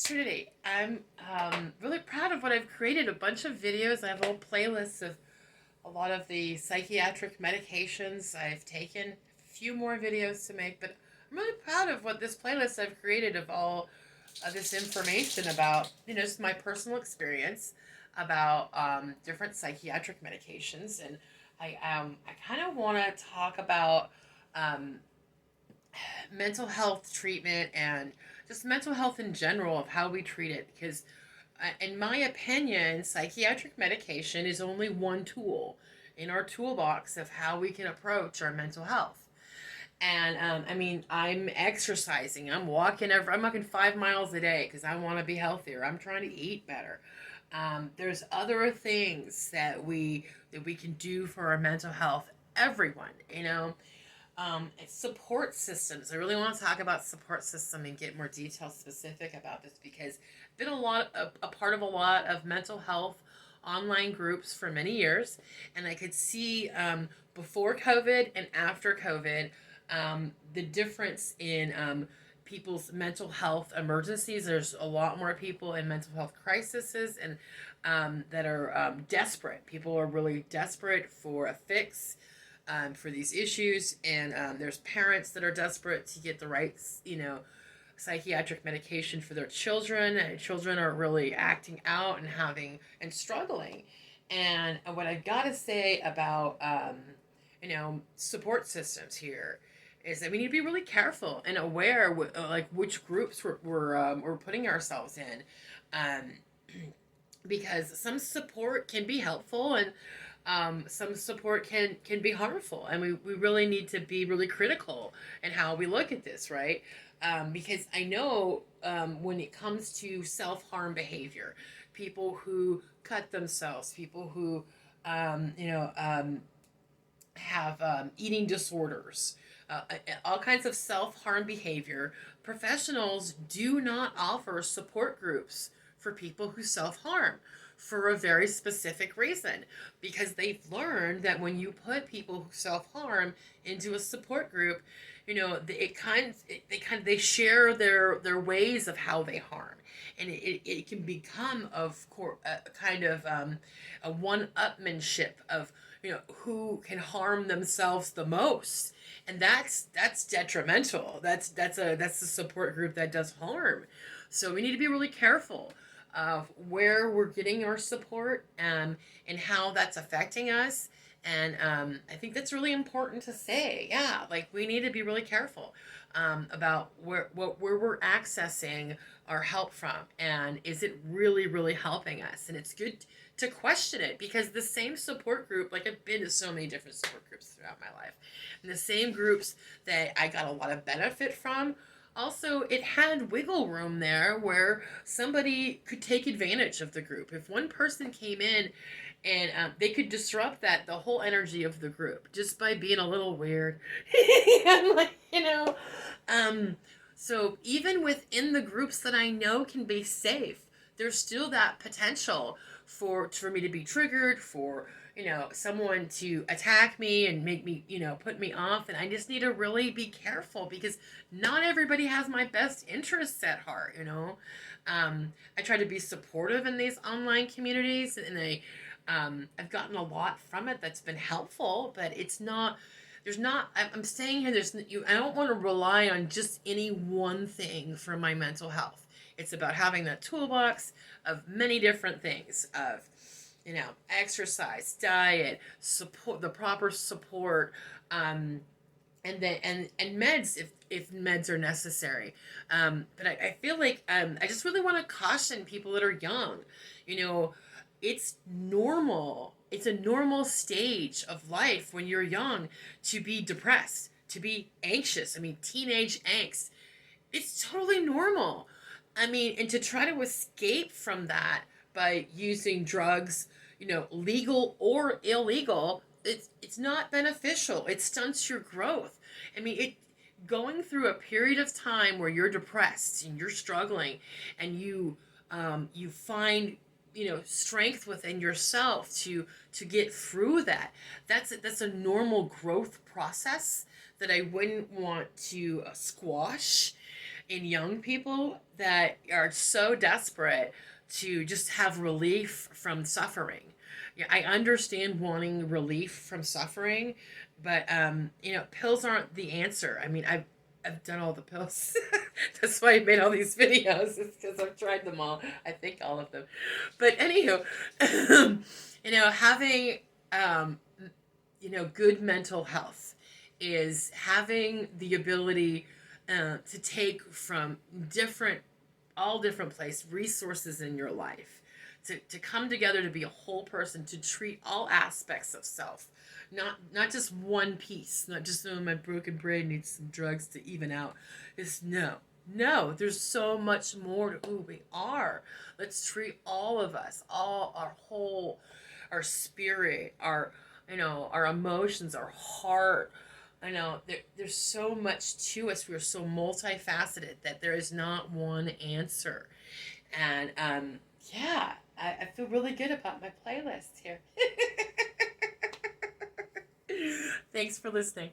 Trinity. I'm really proud of what I've created. A bunch of videos. I have a whole playlist of a lot of the psychiatric medications I've taken. A few more videos to make, but I'm really proud of what this playlist I've created of all of this information about, just my personal experience about different psychiatric medications. And I kind of want to talk about um, mental health treatment and just mental health in general of how we treat it because in my opinion psychiatric medication is only one tool in our toolbox of how we can approach our mental health. And I'm exercising, I'm walking 5 miles a day because I want to be healthier, I'm trying to eat better. There's other things that we can do for our mental health, everyone, it's support systems. I really want to talk about support system and get more detail specific about this because I've been a part of a lot of mental health online groups for many years, and I could see before COVID and after COVID the difference in people's mental health emergencies. There's a lot more people in mental health crises and that are desperate. People are really desperate for a fix for these issues, and there's parents that are desperate to get the right, psychiatric medication for their children. And children are really acting out and struggling. And what I've got to say about, support systems here is that we need to be really careful and aware like which groups we're putting ourselves in, um, because some support can be helpful and some support can be harmful, and we really need to be really critical in how we look at this, right? Because I know when it comes to self-harm behavior, people who cut themselves, people who have eating disorders, all kinds of self-harm behavior, professionals do not offer support groups for people who self-harm for a very specific reason, because they've learned that when you put people who self-harm into a support group, they share their ways of how they harm, and it can become a kind of a one-upmanship of who can harm themselves the most, and that's detrimental. That's the support group that does harm. So we need to be really careful of where we're getting our support, and how that's affecting us. And I think that's really important to say. Yeah, like we need to be really careful about where we're accessing our help from, and is it really really helping us? And it's good to question it, because the same support group, like I've been to so many different support groups throughout my life, and the same groups that I got a lot of benefit from, also it had wiggle room there where somebody could take advantage of the group. If one person came in and they could disrupt the whole energy of the group just by being a little weird. And like, so even within the groups that I know can be safe, there's still that potential for me to be triggered, for someone to attack me and make me, put me off. And I just need to really be careful, because not everybody has my best interests at heart. I try to be supportive in these online communities, and I've gotten a lot from it that's been helpful, but it's not. I'm saying here. I don't want to rely on just any one thing for my mental health. It's about having that toolbox of many different things, of exercise, diet, support, the proper support, and then and meds if meds are necessary. But I feel like I just really want to caution people that are young. It's normal. It's a normal stage of life when you're young to be depressed, to be anxious. Teenage angst. It's totally normal. And to try to escape from that by using drugs, legal or illegal, it's not beneficial. It stunts your growth. It going through a period of time where you're depressed and you're struggling, and you find strength within yourself to get through that. That's a normal growth process that I wouldn't want to squash. in young people that are so desperate to just have relief from suffering. Yeah, I understand wanting relief from suffering, but pills aren't the answer. I mean, I've done all the pills. That's why I made all these videos. It's because I've tried them all. I think all of them. But anywho, having um, good mental health is having the ability to take from all different place resources in your life to come together to be a whole person, to treat all aspects of self, not just one piece, not just, oh, my broken brain needs some drugs to even out. It's no, there's so much more to who we are. Let's treat all of us, all our whole, our spirit, our emotions, our heart. I know there's so much to us. We're so multifaceted that there is not one answer. And yeah, I feel really good about my playlist here. Thanks for listening.